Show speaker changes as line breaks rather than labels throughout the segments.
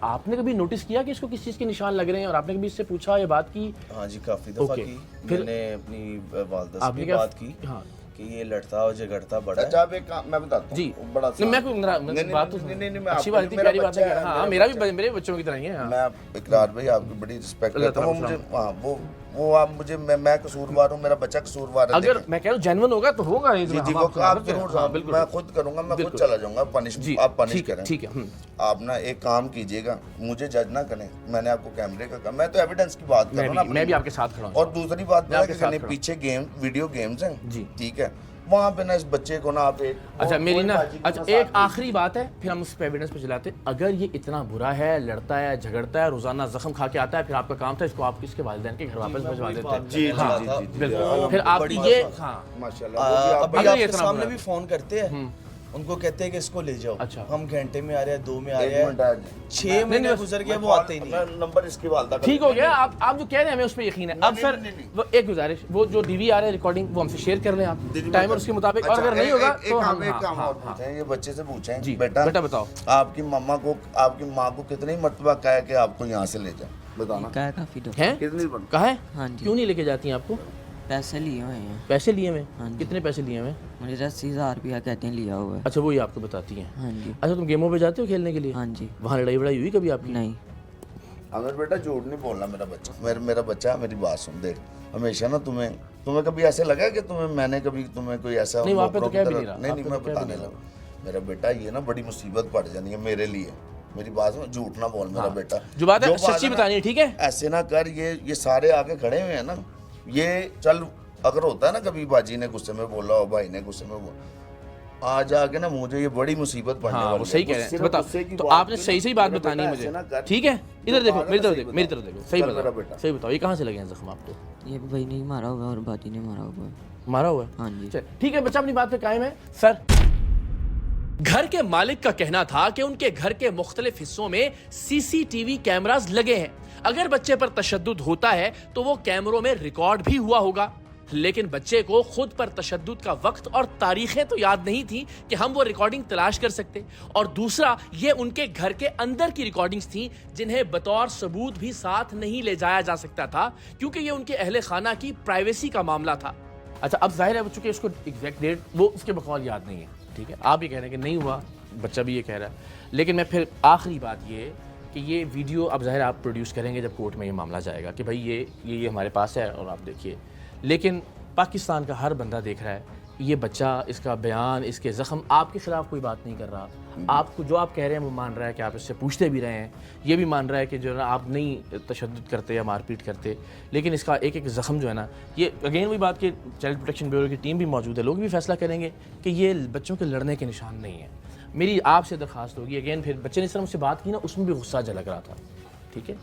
آپ نے کبھی نوٹس کیا کہ اس کو کس چیز کے نشان لگ رہے ہیں اور آپ نے کبھی اس سے پوچھا یا بات کی؟
ہاں جی کافی دفعہ کی، میں نے اپنی والدہ سے بھی بات کی کہ یہ لڑتا اور جھگڑتا بڑا ہے۔
آپ ایک کام میں بتاتا ہوں،
جی
بڑا
میں بات تو اچھی بات ہے، پیاری بات ہے، ہاں میرا بھی میرے بچوں کی طرح ہی ہے۔
میں اقرار بھائی آپ کی بڑی رسپیکٹ کرتا ہوں، مجھے ہاں وہ آپ مجھے میں قصوروار ہوں، میرا بچہ قصوروار ہے۔
اگر میں کہہ رہا ہوں جینون ہوگا تو ہوگا،
جی وہ آپ ضرور، میں خود کروں گا، میں خود چلا جاؤں گا، آپ پنش کریں۔
ٹھیک ہے،
آپ نا ایک کام کیجئے گا، مجھے جج نہ کریں، میں نے آپ کو کیمرے کا کہا، میں تو ایویڈنس کی بات کر رہا ہوں،
میں بھی آپ کے ساتھ کھڑا ہوں۔
اور دوسری بات کہ پیچھے ویڈیو گیمز ہیں، ٹھیک ہے، وہاں پہ نا اس بچے کو نا آپ ایک
اچھا میری نا اچھا ایک آخری بات ہے، پھر ہم اس پہ ایویڈنس پہ چلاتے ہیں۔ اگر یہ اتنا برا ہے، لڑتا ہے، جھگڑتا ہے، روزانہ زخم کھا کے آتا ہے، پھر آپ کا کام تھا اس کو آپ کس کے والدین کے گھر واپس بھجوا دیتے ہیں۔
جی
بالکل، پھر آپ یہ ہاں
ابھی آپ کے سامنے بھی فون کرتے ہیں، ان کو کہتے ہیں کہ اس کو لے جاؤ، ہم گھنٹے میں آ رہے ہیں، 2 میں آ رہے ہیں، 6 مہینے گزر گئے وہ آتے ہی نہیں۔
نمبر اس کی والدہ کا
ٹھیک ہو گیا، آپ جو کہہ رہے ہیں ہمیں اس پہ یقین ہے۔ اب سر وہ ایک گزارش، وہ جو ڈی وی آر ہے ریکارڈنگ وہ ہم سے شیئر کر لیں آپ ٹائمر اس کے مطابق، اور اگر نہیں ہوگا تو ہم
ایک کام اور پوچھیں، یہ بچے سے پوچھیں
جی
بیٹا
بتاؤ
آپ کی ماما کو، آپ کی ماں کو کتنی مرتبہ کہا ہے کہ آپ کو یہاں سے لے جائیں، بتانا
کافی
ہے،
کتنی
کہا ہے؟
ہاں جی،
کیوں نہیں لے کے جاتی ہیں آپ کو؟
پیسے لیے ہوئے ہیں۔
پیسے لیے ہوئے؟ کتنے پیسے لیے ہوئے؟
مجھے 80,000 روپیہ کہتے ہیں لیا ہوا ہے۔
اچھا وہی آپ کو بتاتی ہیں؟
ہاں جی۔
اچھا تم گیموں پہ جاتے ہو کھیلنے کے لیے؟
ہاں جی۔
وہاں لڑائی وڑائی ہوئی کبھی آپ کی؟
نہیں۔
اگر بیٹا جھوٹ نہیں بولنا، میرا بچہ میری بات سن دے، ہمیشہ نا تمہیں کبھی ایسے لگا کہ میں نے کبھی تمہیں کوئی ایسا
نہیں وہاں پہ تو کہہ بھی نہیں رہا،
نہیں میں بتانے لگا، میرا بیٹا یہ نا بڑی مصیبت پڑ جانی ہے میرے لیے، میری بات سن، جھوٹ نہ بول میرا بیٹا،
جو بات ہے سچی بتانی ہے، ٹھیک ہے؟
ایسے نہ کر، یہ سارے آگے کھڑے ہوئے ہیں نا، یہ چل اگر ہوتا ہے نا کبھی باجی نے غصے میں بولا ہو، بھائی نے غصے میں بولا، آج آ کے نا مجھے یہ بڑی مصیبت پڑنے والی ہے۔
وہ صحیح کہہ رہے ہیں، بتاؤ تو آپ نے صحیح بات بتانی ہے مجھے، ٹھیک ہے؟ ادھر دیکھو، میری طرف دیکھو، صحیح بتاؤ یہ کہاں سے لگے ہیں زخم آپ کو؟
یہ بھائی نہیں مارا ہوا اور باجی نے مارا ہوا ہے۔
مارا ہوا ہے؟
ہاں جی۔
ٹھیک ہے، بچہ اپنی بات پہ قائم ہے۔ سر گھر کے مالک کا کہنا تھا کہ ان کے گھر کے مختلف حصوں میں سی سی ٹی وی کیمراز لگے ہیں، اگر بچے پر تشدد ہوتا ہے تو وہ کیمروں میں ریکارڈ بھی ہوا ہوگا، لیکن بچے کو خود پر تشدد کا وقت اور تاریخیں تو یاد نہیں تھی کہ ہم وہ ریکارڈنگ تلاش کر سکتے، اور دوسرا یہ ان کے گھر کے اندر کی ریکارڈنگز تھیں جنہیں بطور ثبوت بھی ساتھ نہیں لے جایا جا سکتا تھا کیونکہ یہ ان کے اہل خانہ کی پرائیویسی کا معاملہ تھا۔ اچھا اب ظاہر ہے چونکہ اس کو ایگزیکٹ ڈیٹ وہ اس کے بقول یاد نہیں ہے، ٹھیک ہے، آپ یہ کہہ رہے ہیں کہ نہیں ہوا، بچہ بھی یہ کہہ رہا ہے، لیکن میں پھر آخری بات یہ کہ یہ ویڈیو اب ظاہر آپ پروڈیوس کریں گے جب کورٹ میں یہ معاملہ جائے گا کہ بھائی یہ ہمارے پاس ہے اور آپ دیکھیے، لیکن پاکستان کا ہر بندہ دیکھ رہا ہے یہ بچہ، اس کا بیان، اس کے زخم، آپ کے خلاف کوئی بات نہیں کر رہا، آپ کو جو آپ کہہ رہے ہیں وہ مان رہا ہے کہ آپ اس سے پوچھتے بھی رہے ہیں، یہ بھی مان رہا ہے کہ جو ہے نا آپ نہیں تشدد کرتے یا مار پیٹ کرتے، لیکن اس کا ایک ایک زخم جو ہے نا، یہ اگین وہی بات کہ چائلڈ پروٹیکشن بیورو کی ٹیم بھی موجود ہے، لوگ بھی فیصلہ کریں گے کہ یہ بچوں کے لڑنے کے نشان نہیں ہیں۔ میری آپ سے درخواست ہوگی اگین، پھر بچے نے اس طرح مجھ سے بات کی نا، اس میں بھی غصہ جھلک رہا تھا، ٹھیک ہے،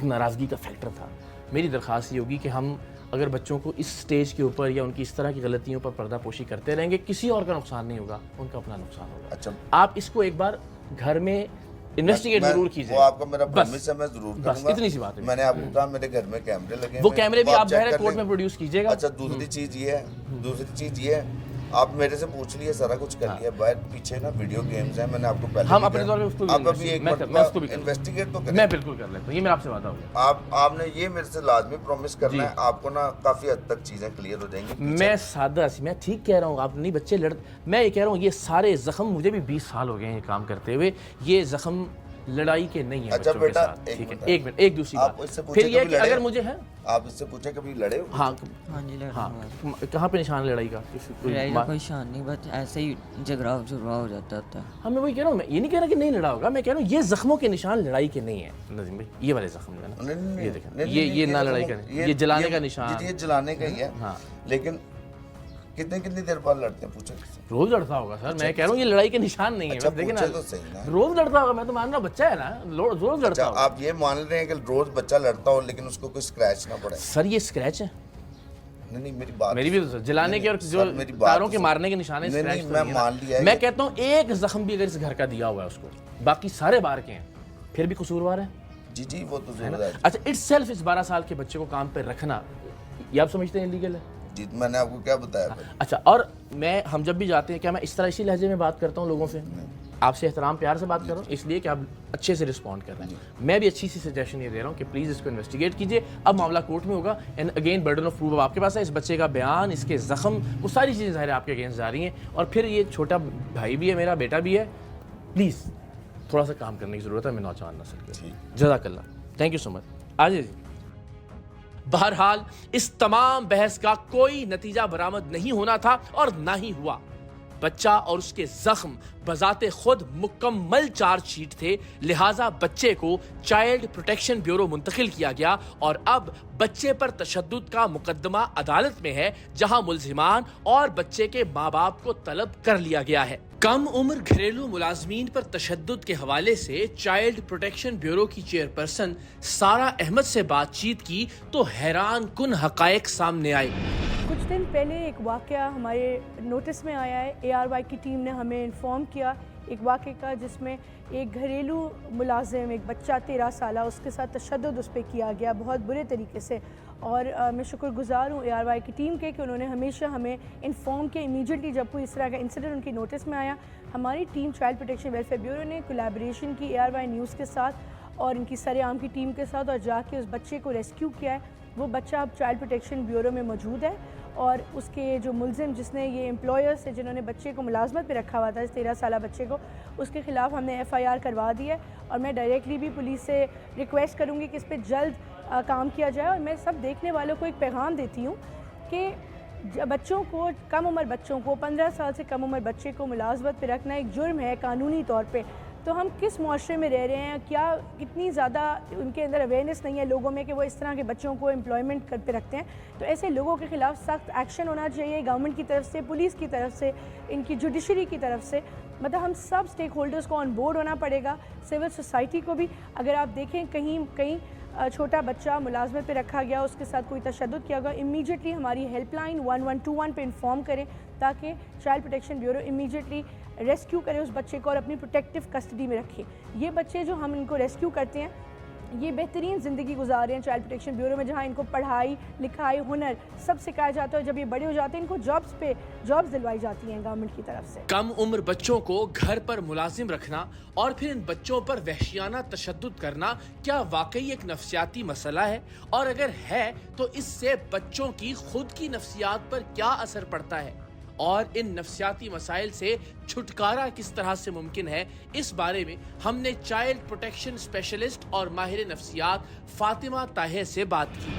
ناراضگی کا فیکٹر تھا، میری درخواست یہ ہوگی کہ ہم اگر بچوں کو اس سٹیج کے اوپر یا ان کی اس طرح کی غلطیوں پر پردہ پوشی کرتے رہیں گے، کسی اور کا نقصان نہیں ہوگا، ان کا اپنا نقصان ہوگا۔
اچھا
آپ اس کو ایک بار گھر میں انویسٹیگیٹ ضرور کیجیے،
وہ آپ کا میرا پرومس ہے، میں ضرور کروں
بس
گا،
اتنی سی بات ہے۔
میں نے آپ کو کہا میرے گھر میں کیمرے لگے ہیں،
وہ کیمرے بھی آپ ظاہر کورٹ میں پروڈیوس کیجیے گا۔
اچھا دوسری چیز یہ ہے آپ میرے سے پوچھ لیے، سارا کچھ کر لیا، باہر پیچھے نا ویڈیو گیمز ہیں، میں نے آپ کو پہلے
ہم اپنے طور پہ اس کو
آپ ابھی ایک مرتبہ انویسٹیگیٹ تو کریں،
میں بالکل کر لیتا ہوں، یہ میرا آپ سے وعدہ ہوگا۔
آپ نے یہ میرے سے لازمی پرومس کرنا ہے، آپ کو نا کافی حد تک چیزیں کلیئر ہو جائیں گی۔
میں سادہ سی، میں ٹھیک کہہ رہا ہوں، آپ نہیں بچے میں یہ کہہ رہا ہوں یہ سارے زخم، مجھے بھی 20 سال ہو گئے ہیں یہ کام کرتے ہوئے، یہ زخم لڑائی کے نہیں ہیں بچوں کے ساتھ، ٹھیک ہے؟ ایک منٹ، ایک دوسری بات پھر یہ کہ اگر مجھے ہے،
آپ اس سے پوچھیں کبھی لڑے ہو؟
ہاں
جی
ہاں، کہاں پہ نشان لڑائی کا؟
لڑائی کا کوئی شان نہیں، بس ایسے ہی جھگڑا ہو جاتا تھا۔
ہاں میں وہی کہہ رہا ہوں، میں یہ نہیں کہہ رہا کہ نہیں لڑا ہوگا، میں کہہ رہا ہوں یہ زخموں کے نشان لڑائی کے نہیں ہیں نظیم بھائی، یہ والے زخم جو ہے نا، یہ دیکھیں، یہ نہ لڑائی کا، یہ جلانے کا نشان،
یہ جلانے کا ہی ہے،
ہاں،
لیکن کتنی دیر بعد لڑتے ہیں پوچھیں؟
روز لڑتا ہوگا سر، میں کہہ رہا ہوں یہ لڑائی کے نشان نہیں ہے، دیکھیں نا روز لڑتا ہوگا، میں تو مان رہا ہوں بچہ ہے نا، روز لڑتا ہوگا۔
آپ یہ مان رہے ہیں کہ روز بچہ لڑتا ہو لیکن اس کو کوئی اسکریچ نہ پڑے؟
سر یہ اسکریچ ہے،
نہیں میری بات،
میری بھی جلانے کے اور جو تاروں کے مارنے کے نشان ہے،
میں مان لیا،
میں کہتا ہوں ایک زخم بھی اگر اس گھر کا دیا ہوا ہے اس کو، باقی سارے باہر کے ہیں، پھر بھی قصوروار ہے۔
جی وہ تو ضرور ہے۔
اچھا اٹس سیلف اس 12 سال کے بچے کو کام پہ رکھنا، یہ آپ سمجھتے ہیں انلیگل ہے؟
جی میں نے آپ کو کیا بتایا؟
اچھا اور ہم جب بھی جاتے ہیں، کیا میں اس طرح اسی لہجے میں بات کرتا ہوں لوگوں سے؟ آپ سے احترام پیار سے بات کر رہا ہوں اس لیے کہ آپ اچھے سے رسپونڈ کر رہے ہیں. میں بھی اچھی سی سجیشن یہ دے رہا ہوں کہ پلیز اس کو انویسٹیگیٹ کیجئے. اب معاملہ کورٹ میں ہوگا and again burden of proof آپ کے پاس ہے. اس بچے کا بیان, اس کے زخم, وہ ساری چیزیں ظاہر آپ کے اگینسٹ جا رہی ہیں. اور پھر یہ چھوٹا بھائی بھی ہے, میرا بیٹا بھی ہے, پلیز تھوڑا سا کام کرنے کی ضرورت ہے. میں نوجوان نسل کے جزاک اللہ, تھینک یو سو مچ. آجائے جی. بہرحال اس تمام بحث کا کوئی نتیجہ برآمد نہیں ہونا تھا اور نہ ہی ہوا. بچہ اور اس کے زخم بذات خود مکمل چارج شیٹ تھے, لہٰذا بچے کو چائلڈ پروٹیکشن بیورو منتقل کیا گیا اور اب بچے پر تشدد کا مقدمہ عدالت میں ہے, جہاں ملزمان اور بچے کے ماں باپ کو طلب کر لیا گیا ہے. کم عمر گھریلو ملازمین پر تشدد کے حوالے سے چائلڈ پروٹیکشن بیورو کی چیئرپرسن سارہ احمد سے بات چیت کی تو حیران کن حقائق سامنے آئے.
کچھ دن پہلے ایک واقعہ ہمارے نوٹس میں آیا ہے. ARY کی ٹیم نے ہمیں انفارم کیا ایک واقعے کا, جس میں ایک گھریلو ملازم, ایک بچہ 13 سالہ, اس کے ساتھ تشدد اس پہ کیا گیا بہت برے طریقے سے. اور میں شکر گزار ہوں ARY کی ٹیم کے کہ انہوں نے ہمیشہ ہمیں انفارم کیا امیجیٹلی جب کوئی اس طرح کا انسیڈنٹ ان کی نوٹس میں آیا. ہماری team child protection welfare bureau نے کولیبریشن کی ARY نیوز کے ساتھ اور ان کی سرعام کی ٹیم کے ساتھ, اور جا کے اس بچے کو ریسکیو کیا ہے. وہ بچہ اب چائلڈ پروٹیکشن بیورو میں موجود ہے اور اس کے جو ملزم جس نے یہ امپلائرس سے جنہوں نے بچے کو ملازمت پہ رکھا ہوا تھا, اس 13 سالہ بچے کو, اس کے خلاف ہم نے FIR کروا دی ہے. اور میں ڈائریکٹلی بھی پولیس سے ریکویسٹ کروں گی کہ اس پہ جلد کام کیا جائے. اور میں سب دیکھنے والوں کو ایک پیغام دیتی ہوں کہ بچوں کو, کم عمر بچوں کو, 15 سال سے کم عمر بچے کو ملازمت پہ رکھنا ایک جرم ہے قانونی طور پہ. تو ہم کس معاشرے میں رہ رہے ہیں, کیا اتنی زیادہ ان کے اندر اویئرنیس نہیں ہے لوگوں میں کہ وہ اس طرح کے بچوں کو امپلائمنٹ پہ رکھتے ہیں. تو ایسے لوگوں کے خلاف سخت ایکشن ہونا چاہیے گورنمنٹ کی طرف سے, پولیس کی طرف سے, ان کی جوڈیشری کی طرف سے. مطلب ہم سب سٹیک ہولڈرز کو آن بورڈ ہونا پڑے گا, سول سوسائٹی کو بھی. اگر آپ دیکھیں کہیں چھوٹا بچہ ملازمت پہ رکھا گیا, اس کے ساتھ کوئی تشدد کیا گیا, امیجیٹلی ہماری ہیلپ لائن 1121 پہ انفارم کریں تاکہ child protection bureau immediately rescue کرے اس بچے کو اور اپنی پروٹیکٹیو کسٹڈی میں رکھے. یہ بچے جو ہم ان کو ریسکیو کرتے ہیں یہ بہترین زندگی گزار رہے ہیں چائلڈ پروٹیکشن بیورو میں, جہاں ان کو پڑھائی لکھائی ہنر سب سکھایا جاتا ہے. جب یہ بڑے ہو جاتے ہیں ان کو جابس دلوائی جاتی ہیں گورنمنٹ کی طرف سے.
کم عمر بچوں کو گھر پر ملازم رکھنا اور پھر ان بچوں پر وحشیانہ تشدد کرنا کیا واقعی ایک نفسیاتی مسئلہ ہے؟ اور اگر ہے تو اس سے بچوں کی خود کی نفسیات پر کیا اثر پڑتا ہے؟ اور ان نفسیاتی مسائل سے چھٹکارا کس طرح سے ممکن ہے؟ اس بارے میں ہم نے چائلڈ پروٹیکشن اسپیشلسٹ اور ماہر نفسیات فاطمہ طاہر سے بات کی.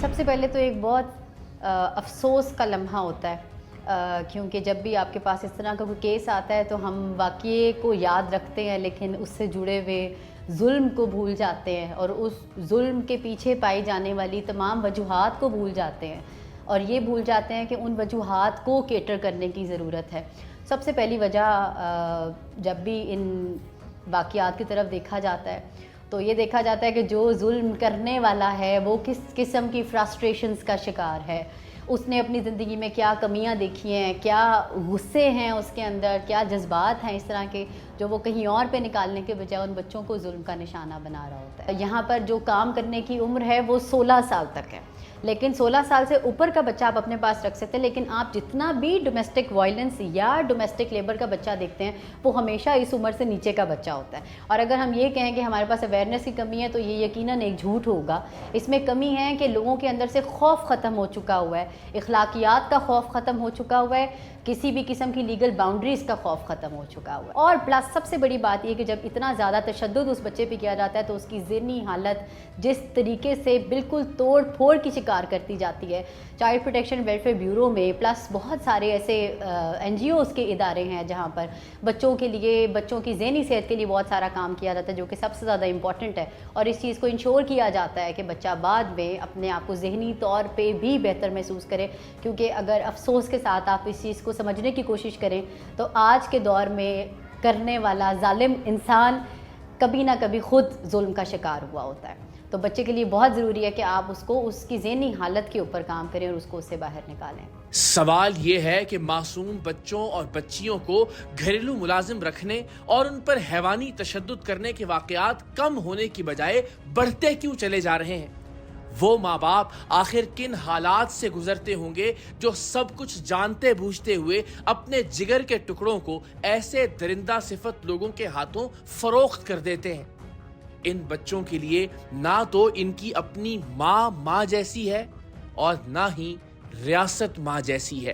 سب سے پہلے تو ایک بہت افسوس کا لمحہ ہوتا ہے, کیونکہ جب بھی آپ کے پاس اس طرح کا کوئی کیس آتا ہے تو ہم واقعے کو یاد رکھتے ہیں لیکن اس سے جڑے ہوئے ظلم کو بھول جاتے ہیں اور اس ظلم کے پیچھے پائی جانے والی تمام وجوہات کو بھول جاتے ہیں, اور یہ بھول جاتے ہیں کہ ان وجوہات کو کیٹر کرنے کی ضرورت ہے. سب سے پہلی وجہ جب بھی ان واقعات کی طرف دیکھا جاتا ہے تو یہ دیکھا جاتا ہے کہ جو ظلم کرنے والا ہے وہ کس قسم کی فرسٹریشنز کا شکار ہے, اس نے اپنی زندگی میں کیا کمیاں دیکھی ہیں, کیا غصے ہیں اس کے اندر, کیا جذبات ہیں اس طرح کے جو وہ کہیں اور پہ نکالنے کے بجائے ان بچوں کو ظلم کا نشانہ بنا رہا ہوتا ہے. یہاں پر جو کام کرنے کی عمر ہے وہ 16 سال تک ہے, لیکن 16 سال سے اوپر کا بچہ آپ اپنے پاس رکھ سکتے ہیں, لیکن آپ جتنا بھی ڈومیسٹک وائلنس یا ڈومیسٹک لیبر کا بچہ دیکھتے ہیں وہ ہمیشہ اس عمر سے نیچے کا بچہ ہوتا ہے. اور اگر ہم یہ کہیں کہ ہمارے پاس اویئرنیس کی کمی ہے تو یہ یقیناً ایک جھوٹ ہوگا. اس میں کمی ہے کہ لوگوں کے اندر سے خوف ختم ہو چکا ہوا ہے, اخلاقیات کا خوف ختم ہو چکا ہوا ہے, کسی بھی قسم کی لیگل باؤنڈریز کا خوف ختم ہو چکا ہوا ہے. اور پلس سب سے بڑی بات یہ کہ جب اتنا زیادہ تشدد اس بچے پہ کیا جاتا ہے تو اس کی ذہنی حالت جس طریقے سے بالکل توڑ پھوڑ کی شکار کرتی جاتی ہے. چائلڈ پروٹیکشن ویلفیئر بیورو میں پلس بہت سارے ایسے NGOs کے ادارے ہیں جہاں پر بچوں کے لیے, بچوں کی ذہنی صحت کے لیے بہت سارا کام کیا جاتا ہے جو کہ سب سے زیادہ امپورٹنٹ ہے, اور اس چیز کو انشور کیا جاتا ہے کہ بچہ بعد میں اپنے آپ کو ذہنی طور پہ بھی بہتر محسوس کرے. کیونکہ اگر افسوس کے ساتھ آپ اس چیز کو سمجھنے کی کوشش کریں تو آج کے دور میں کرنے والا ظالم انسان کبھی نہ کبھی خود ظلم کا شکار ہوا ہوتا ہے. تو بچے کے لیے بہت ضروری ہے کہ آپ اس کو اس کی ذہنی حالت کے اوپر کام کریں اور اس کو اس سے باہر نکالیں.
سوال یہ ہے کہ معصوم بچوں اور بچیوں کو گھریلو ملازم رکھنے اور ان پر حیوانی تشدد کرنے کے واقعات کم ہونے کی بجائے بڑھتے کیوں چلے جا رہے ہیں؟ وہ ماں باپ آخر کن حالات سے گزرتے ہوں گے جو سب کچھ جانتے بوجھتے ہوئے اپنے جگر کے ٹکڑوں کو ایسے درندہ صفت لوگوں کے ہاتھوں فروخت کر دیتے ہیں. ان بچوں کے لیے نہ تو ان کی اپنی ماں جیسی ہے اور نہ ہی ریاست ماں جیسی ہے.